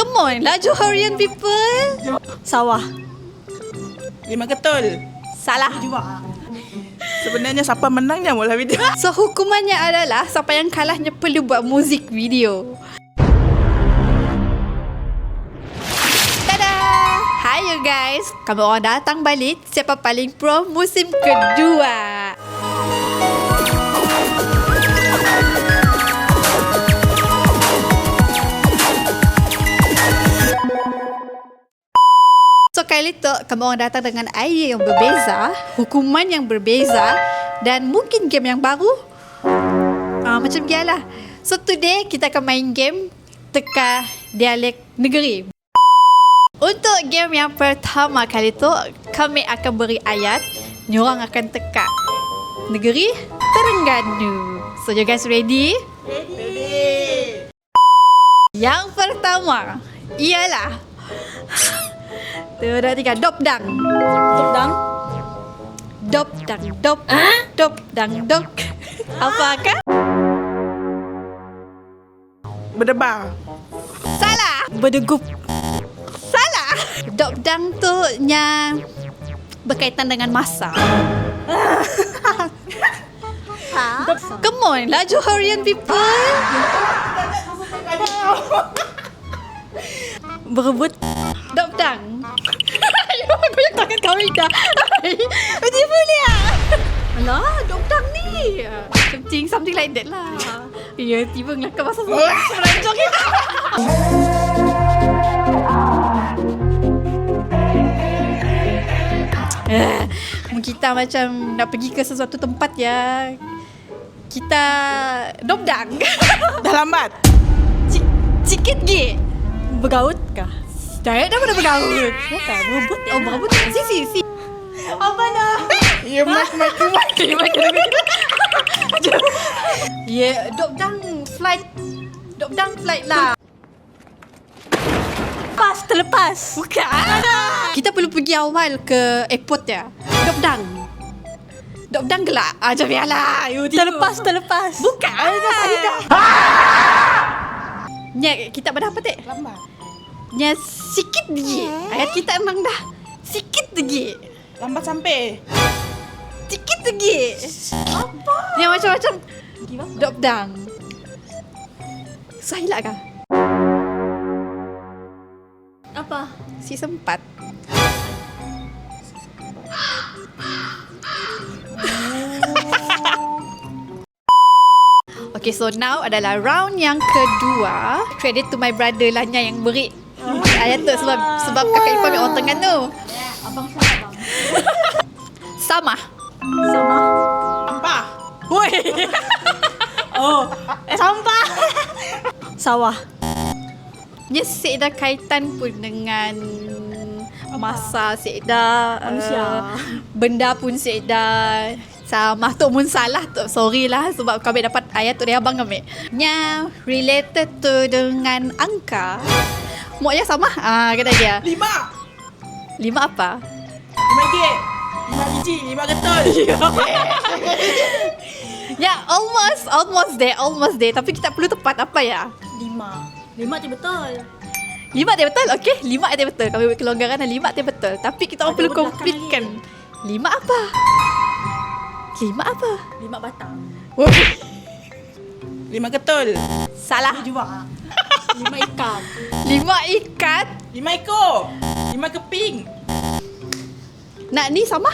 Come on lah Joharian people. Sawah. 5 ketul. Salah. Sebenarnya siapa menangnya mula video. So hukumannya adalah siapa yang kalahnya perlu buat muzik video. Tada! Hai you guys. Kami orang datang balik Siapa Paling Pro musim kedua. So kali tu kami orang datang dengan idea yang berbeza, hukuman yang berbeza dan mungkin game yang baru. Macam biasalah. So today kita akan main game teka dialek negeri. Untuk game yang pertama kali tu kami akan beri ayat, nyorang akan teka negeri Terengganu. So you guys ready? Ready. Yang pertama ialah Dua, tiga. Dopdang. Dopdang. Dopdang. Dopdang. Dop. Apakah? Berdebar. Salah. Berdegup. Salah. Dopdang tu nya berkaitan dengan masa. Come on lah Joharian people. Berebut. Dopdang. Goyak tangan kami dah. Macam boleh lah. Alah, dopdang ni. Something like that lah. Ya, tiba ngelakar masa seranjang kita. Kita macam nak pergi ke sesuatu tempat ya. Kita dopdang. Dah lambat. Sikit ge. Bergaut kah? Dah pada bergaut. Bukan, berebut. Oh, berebut. Si. Apa dah? Ya, maki. Ya, dopdang flight. Dopdang flight lah. Terlepas. Bukan. Kita perlu pergi awal ke airport ya. Dopdang gelak. Macam biarlah. Terlepas. Bukan. Nya, kita pada apa tak? Lambat. Nya, sikit lagi. Ayat kita emang dah. Sikit lagi. Lambat sampai. Sikit lagi. Apa? Yang macam-macam dopdang. Sahilak kah? Apa? Si sempat. Okay, so now adalah round yang kedua. Credit to my brother lah Nya yang beri ayat tu sebab kakak ipar orang Terengganu tu. Abang siapa abang? Sama. Sampah. Woi. Sampah. Sawah. Dia seeda kaitan pun dengan masa seeda benda pun seeda sama tu pun salah tu. Sorry lah sebab kami dapat ayat tu dari abang kami. Nya related tu dengan angka. Moknya sama. Kata dia. 5 apa? 5 gig. 5 biji. 5 ketul. Ya, almost there. Tapi kita perlu tepat apa ya? 5 tu betul. 5 dia betul. Okey, 5 dia betul. Kami buat kelonggaran 5 dia betul. Tapi kita orang Ada perlu belakang completekan. 5 apa? 5 apa? 5 batang. 5 ketul. Salah. Juga. 5 ikan. 5 ikat. 5 ekor. 5 keping. Nak ni sama?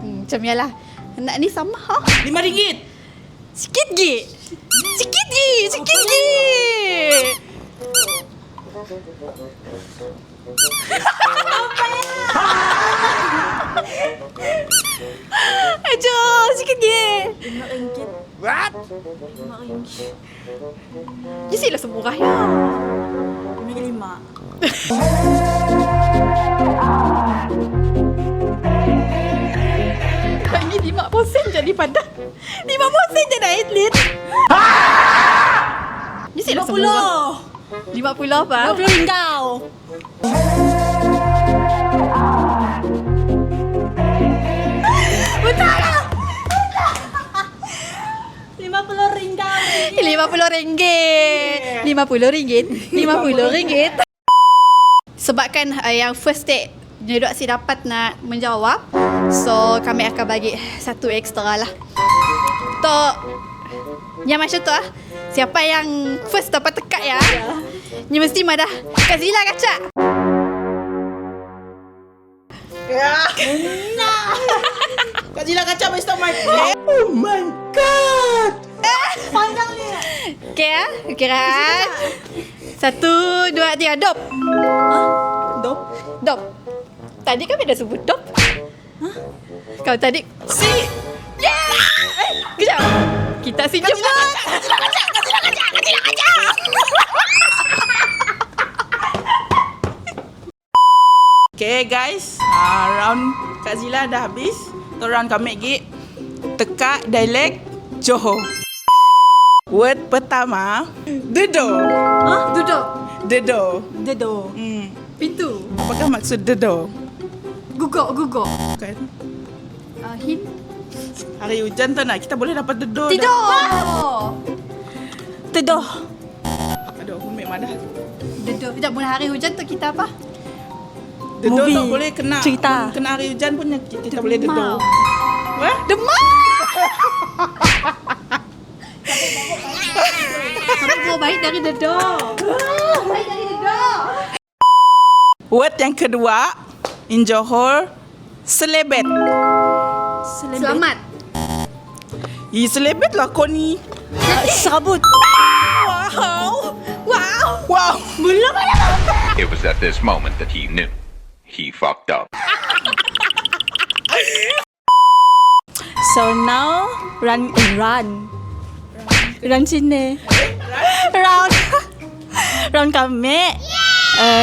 Macam yalah. Nak ni sama ha? 5 ringgit. Sikit gi. Aduh, sikit gi. 5 ringgit. What? 5 ringgit. Jadi lah semurah ya. 5. Lagi 5% jadi padan. 5% jadi atlet. Jadi lah semurah. 50 apa? 20 ringgau. Betul lah. 50 ringgau. RM50. RM50. Sebabkan yang first take Nyodoak si dapat nak menjawab, so kami akan bagi satu ekstra lah. Tok, yang macam tu lah. Siapa yang first dapat tekak ya, ni mesti madah Kak Zila kacak. Kak Zila kacau bagi stop mic. Oh my god. Panjang ni. Okay ya, kira 1, 2, 3, dop. Dop. Dop. Tadi kami dah sebut dop. Kau tadi si. Yeah. Kejap. Kita si jemput. Kak Zila kacau. Okay guys, round Kak Zila dah habis. Tu round kami lagi tekak dialek Johor. Word pertama, dedo. Duduk. Dedo. Dedo. Pintu. Apakah maksud dedo? Gugok. Kan? Hint. Hari hujan tu nak kita boleh dapat dedo. Tidur. Tedoh. Aduh, humit madah. Tidur. Kejap, mula hari hujan tu kita apa? Dedo Movie. tu boleh kena. Cerita. Kena hari hujan pun kita boleh dedo. Demam. Wah? Demam. Kamu mau baik dari dedok. Baik dari dedok. Word yang kedua, in Johor, selebet. Selamat. Selebet lah kau ni. Serabut. Wow. Belum ada. It was at this moment that he knew. He fucked up. So now run sini. Round kami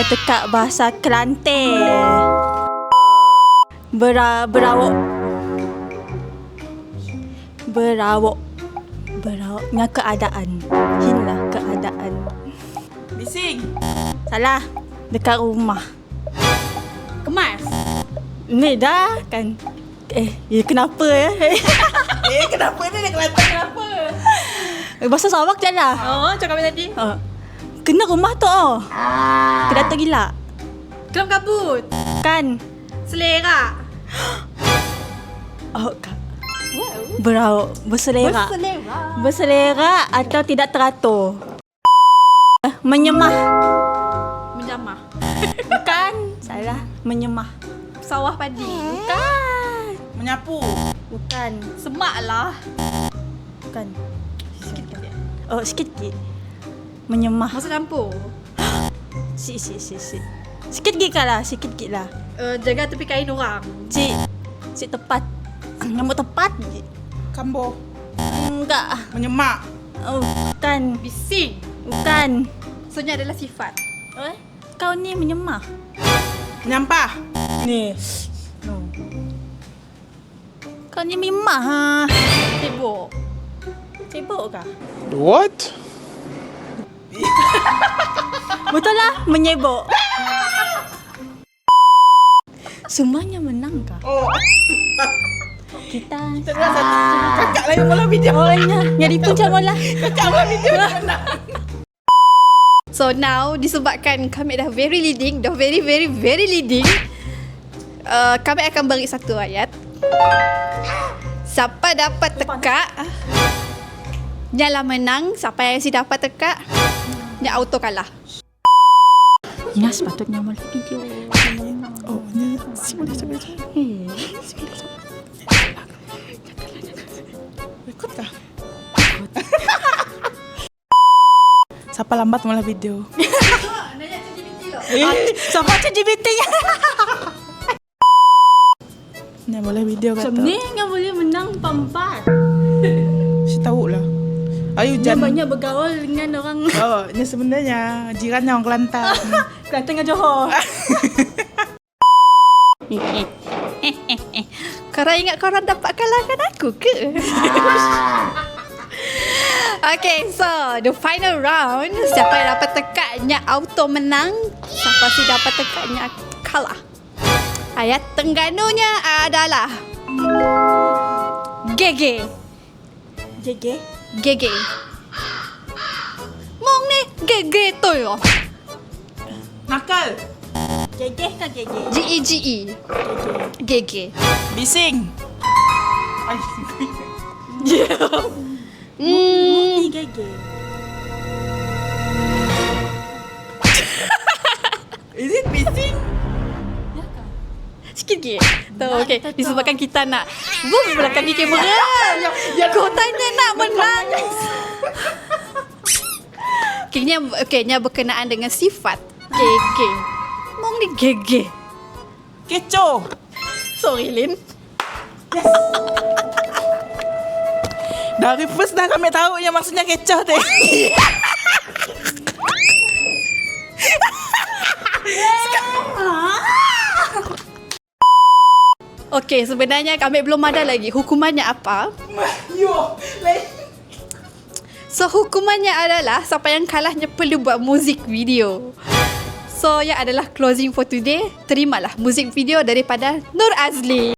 tekak bahasa Kelantan. Berawak dengan keadaan. Inilah keadaan. Bising. Salah. Dekat rumah. Kemas. Ni dah kan. Kenapa ya? Kenapa ni dia Kelantan kenapa? Bahasa Sarawak je lah. Oh, cakap tadi. Kena rumah tu Kena tergila. Kelam kabut. Kan? Selera. Kak. Berselera. Selera. Berselera atau tidak teratur. Menyemah. Menjamah. Bukan. Salah. Menyemah. Sawah padi. Bukan. Menyapu. Bukan. Semak lah. Bukan. Sikit-sikit. Menyemah. Masa lampu. Sikit git lah. Jaga tepi kain orang. Cik tepat. Nombor tepat. Kamboh. Enggak. Menyemak. Bukan. Bising. Bukan. Soalnya adalah sifat. Kau ni menyemah. Menyampah. Ni. No. Kau ni menyemah ha. Sibuk. Sibuk kah? What? Betul lah, menyebok. Semuanya menang kah? Kita Kakak lah yang mula video. Jadi pun macam lah. Kakak mula video menang. So now disebabkan kami dah very leading, dah very leading, kami akan beri satu ayat. Siapa dapat tekak, nyalah menang. Siapa yang si dapat tekak, nya auto kalah. Ina sepatutnya mula video. Oh, ni si boleh coba. Ikut kah? Siapa lambat mula video? Siapa ChatGPT-nya? Ni boleh video kata. Macam ni yang boleh menang pampat. Si tahu lah. Ayu Dia jangan. banyak bergaul dengan orang Ni sebenarnya jirannya orang Kelantan. Kelantan dengan Johor. Korang ingat korang dapat kalahkan aku ke? Okay, so the final round, siapa yang dapat tekaknya auto menang, siapa si dapat tekaknya kalah. Ayat Terengganu-nya adalah GG. JG. GG. Mong ni GG tu yo. Nakal. Gegeh ke gegeh? G-E-G-E. Gege. Bising. Ay, Murni gegeh. is it bising? Sikit lagi. Tahu, okey. tak tahu. Disebabkan kita nak boom belakang kamera. Kau tanya nak menang. Okey, berkenaan dengan sifat. Gege. Mong ni gege. Kecoh. Sorry, Lin. Dari first dah kami tahu yang maksudnya kecoh tu. Okey, sebenarnya kami belum ada lagi hukumannya apa. Yo, lain. So, hukumannya adalah siapa yang kalahnya perlu buat muzik video. So, yang adalah closing for today. Terimalah muzik video daripada Nur Azli.